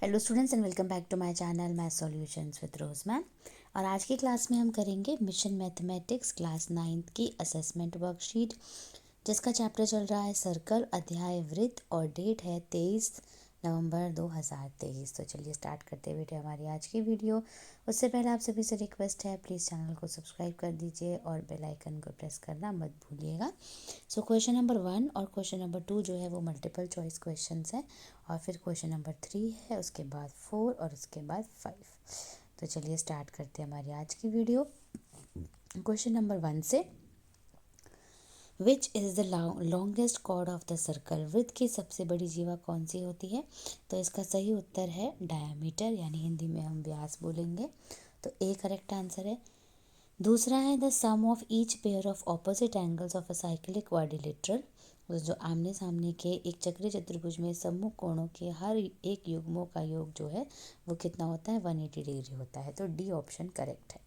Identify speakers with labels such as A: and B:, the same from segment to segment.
A: Hello students and welcome back to my channel math solutions with Rose ma'am. और आज की class में हम करेंगे मिशन मैथमेटिक्स क्लास 9th की असेसमेंट वर्कशीट, जिसका चैप्टर चल रहा है सर्कल, अध्याय वृत्त और डेट है 23 नवंबर 2023। तो चलिए स्टार्ट करते हैं बेटे हमारी आज की वीडियो। उससे पहले आप सभी से रिक्वेस्ट है, प्लीज़ चैनल को सब्सक्राइब कर दीजिए और बेल आइकन को प्रेस करना मत भूलिएगा। सो क्वेश्चन नंबर 1 और क्वेश्चन नंबर 2 जो है वो मल्टीपल चॉइस क्वेश्चंस हैं, और फिर क्वेश्चन नंबर 3 है, उसके बाद 4 और उसके बाद 5। तो चलिए स्टार्ट करते हैं हमारी आज की वीडियो। क्वेश्चन नंबर 1 से, which is the longest chord of the circle. वृत्त की सबसे बड़ी जीवा कौन सी होती है? तो इसका सही उत्तर है डायमीटर, यानी हिंदी में हम व्यास बोलेंगे। तो ए करेक्ट आंसर है। दूसरा है the sum of each pair of opposite angles of a cyclic quadrilateral. जो आमने सामने के एक चक्रीय चतुर्भुज में सम्मुख कोणों के हर एक युग्मों का योग जो है वो कितना होता है? 180 डिग्री होता है। तो डी ऑप्शन करेक्ट है।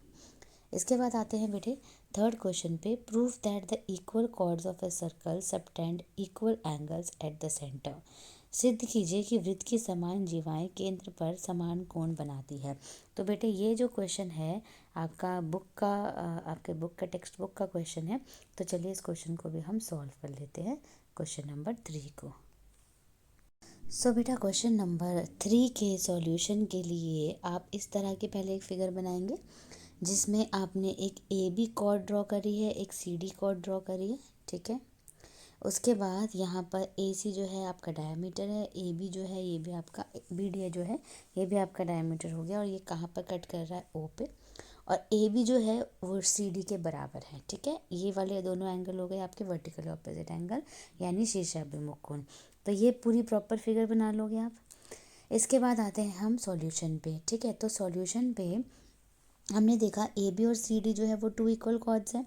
A: इसके बाद आते हैं बेटे थर्ड क्वेश्चन पे। Proof that the equal chords of a circle subtend equal angles at the centre. सिद्ध कीजिए कि वृत्त की समान जीवाएं केंद्र पर समान कोण बनाती है। तो बेटे ये जो क्वेश्चन है आपका आपके बुक का टेक्स्ट बुक का क्वेश्चन है। तो चलिए इस क्वेश्चन को भी हम सॉल्व कर लेते हैं, क्वेश्चन नंबर 3 को। सो बेटा क्वेश्चन नंबर 3 के सॉल्यूशन के लिए आप इस तरह के पहले एक फिगर बनाएंगे, जिसमें आपने एक ए बी कॉर्ड ड्रॉ करी है, एक सी डी कॉर्ड ड्रॉ करी है, ठीक है। उसके बाद यहाँ पर ए सी जो है आपका डायमीटर है, ए बी जो है ये भी आपका, बी डी जो है ये भी आपका डायमीटर हो गया, और ये कहाँ पर कट कर रहा है? ओ पे। और ए बी जो है वो सी डी के बराबर है, ठीक है। ये वाले दोनों एंगल हो गए आपके वर्टिकल ऑपोजिट एंगल, यानी शीर्षाभिमुख कोण। तो ये पूरी प्रॉपर फिगर बना लोगे आप। इसके बाद आते हैं हम सॉल्यूशन पे, ठीक है। तो सॉल्यूशन पे हमने देखा ए बी और सी डी जो है वो टू इक्वल कॉर्ड्स हैं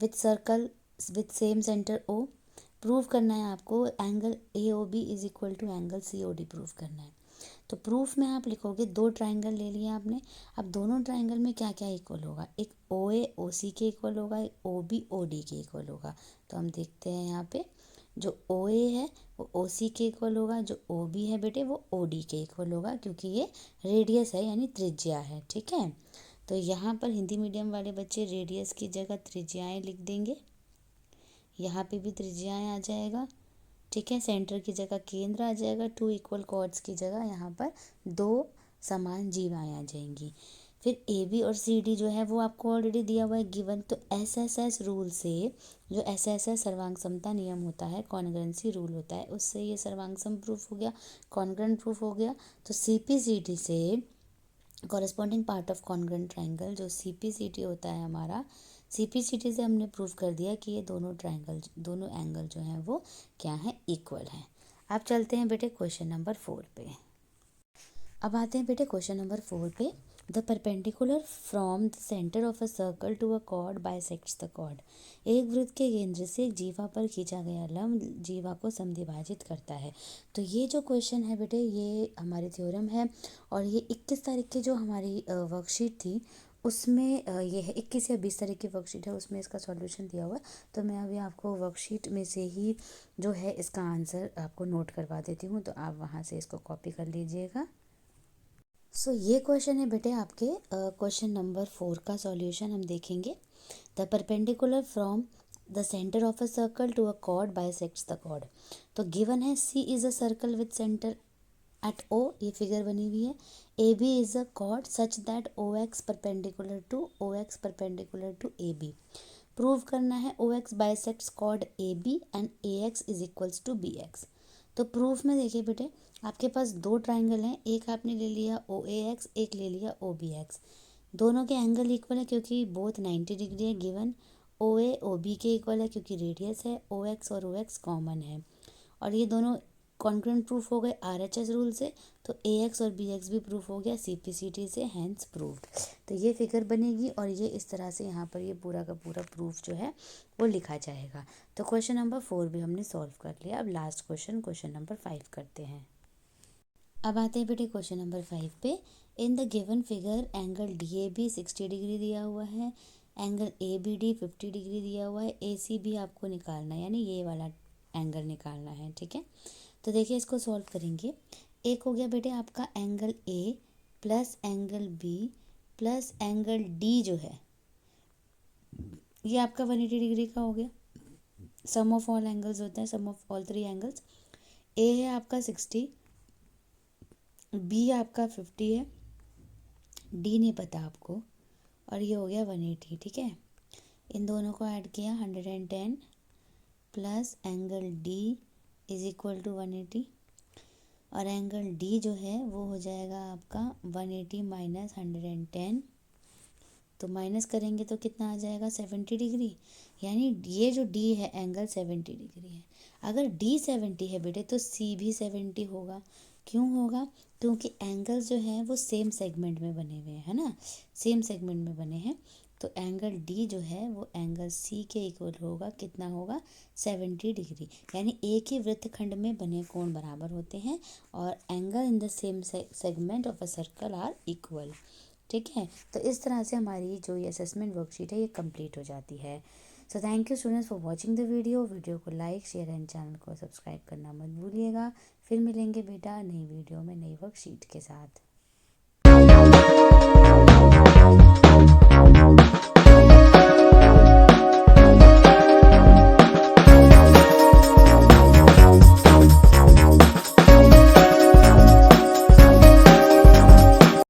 A: with circle with same centre O. Prove करना है आपको angle A O B is equal to angle C O D prove करना है। तो प्रूफ में आप लिखोगे, दो ट्राइंगल ले लिया आपने। अब दोनों ट्राइंगल में क्या क्या इक्वल होगा? एक ओ ए ओ सी के इक्वल होगा, एक ओ बी ओ डी के इक्वल होगा। तो हम देखते हैं यहाँ पे, जो ओ ए है वो ओ सी के इक्वल होगा, जो ओ बी है बेटे वो ओ डी के इक्वल होगा, क्योंकि ये रेडियस है यानी त्रिज्या है, ठीक है। तो यहाँ पर हिंदी मीडियम वाले बच्चे रेडियस की जगह त्रिज्याएँ लिख देंगे, यहाँ पे भी त्रिज्याएँ आ जाएगा, ठीक है। सेंटर की जगह केंद्र आ जाएगा, टू इक्वल कॉर्ड्स की जगह यहाँ पर दो समान जीवाएँ आ जाएंगी। फिर ए बी और सी डी जो है वो आपको ऑलरेडी दिया हुआ है गिवन। तो एस एस एस रूल से, जो एस एस एस सर्वांग समता नियम होता है, कॉन्ग्रुएंसी रूल होता है, उससे ये सर्वांग सम प्रूफ हो गया, कॉन्ग्रुएंट प्रूफ हो गया। तो सी पी सी डी से corresponding part of congruent triangle जो सी पी सी टी होता है हमारा, सी पी सी टी से हमने प्रूव कर दिया कि ये दोनों ट्राइंगल, दोनों एंगल जो हैं वो क्या हैं? इक्वल हैं। अब चलते हैं बेटे क्वेश्चन नंबर 4 पे। अब आते हैं बेटे क्वेश्चन नंबर 4 पे। The perpendicular from the centre of a circle to a chord bisects the chord. एक वृत्त के केंद्र से एक जीवा पर खींचा गया लंब जीवा को समद्विभाजित करता है। तो ये जो क्वेश्चन है बेटे ये हमारी थ्योरम है, और ये 21 तारीख की जो हमारी वर्कशीट थी उसमें ये है 21 या 20 तारीख की वर्कशीट है, उसमें इसका सॉल्यूशन दिया हुआ है। तो मैं अभी आपको वर्कशीट में से ही जो है इसका आंसर आपको नोट करवा देती हूँ, तो आप वहाँ से इसको कॉपी कर लीजिएगा। सो ये क्वेश्चन है बेटे आपके क्वेश्चन नंबर 4 का सॉल्यूशन हम देखेंगे। The perpendicular from the centre of a circle to a chord bisects the chord. तो गिवन है C is a circle with centre at O, ये फिगर बनी हुई है। A B is a chord such that O X perpendicular to A B. Prove करना है O X bisects chord A B and A X is equals to B X. तो proof में देखिए बेटे आपके पास दो ट्राइंगल हैं, एक आपने ले लिया ओ ए एक्स, एक ले लिया ओ बी एक्स। दोनों के एंगल इक्वल है क्योंकि बोथ 90 डिग्री है गिवन। ओ ए ओ बी के इक्वल है क्योंकि रेडियस है, ओ एक्स और ओ एक्स कॉमन है, और ये दोनों कॉन्ग्रुएंट प्रूफ हो गए आर एच एस रूल से। तो ए एक्स और बी एक्स भी प्रूफ हो गया सी पी सी टी से, हैंस प्रूव्ड। तो ये फिगर बनेगी और ये इस तरह से यहाँ पर ये पूरा का पूरा प्रूफ जो है वो लिखा जाएगा। तो क्वेश्चन नंबर 4 भी हमने सॉल्व कर लिया। अब लास्ट क्वेश्चन, क्वेश्चन नंबर 5 करते हैं। अब आते हैं बेटे क्वेश्चन नंबर 5 पे। In the given figure angle D A B 60 degree दिया हुआ है, angle A B D 50 degree दिया हुआ है, ए सी भी आपको निकालना है, यानी ये वाला एंगल निकालना है, ठीक है। तो देखिए इसको सॉल्व करेंगे। एक हो गया बेटे आपका angle A plus angle B plus angle D जो है ये आपका 180 डिग्री का हो गया। सम ऑफ ऑल एंगल्स होता है, सम ऑफ ऑल 3 एंगल्स। ए है आपका 60, बी आपका 50 है, डी नहीं पता आपको, और ये हो गया 180। ठीक है, इन दोनों को ऐड किया 110 plus angle D is equal to 180, और एंगल डी जो है वो हो जाएगा आपका 180 माइनस 110, तो माइनस करेंगे तो कितना आ जाएगा 70 डिग्री। यानी ये जो डी है एंगल 70 डिग्री है। अगर डी 70 है बेटे तो सी भी 70 होगा। क्यों होगा? क्योंकि एंगल्स जो हैं वो सेम सेगमेंट में बने हुए हैं, है ना, सेम सेगमेंट में बने हैं। तो एंगल डी जो है वो एंगल सी के इक्वल होगा, कितना होगा 70 डिग्री। यानी एक ही वृत्तखंड में बने कोण बराबर होते हैं और angle in the same segment of a circle are equal. ठीक है, तो इस तरह से हमारी जो ये असेसमेंट वर्कशीट है ये कंप्लीट हो जाती है। So thank you students for watching the video को लाइक शेयर एंड चैनल को सब्सक्राइब करना मत भूलिएगा। फिर मिलेंगे बेटा नई वीडियो में नई वर्कशीट के साथ।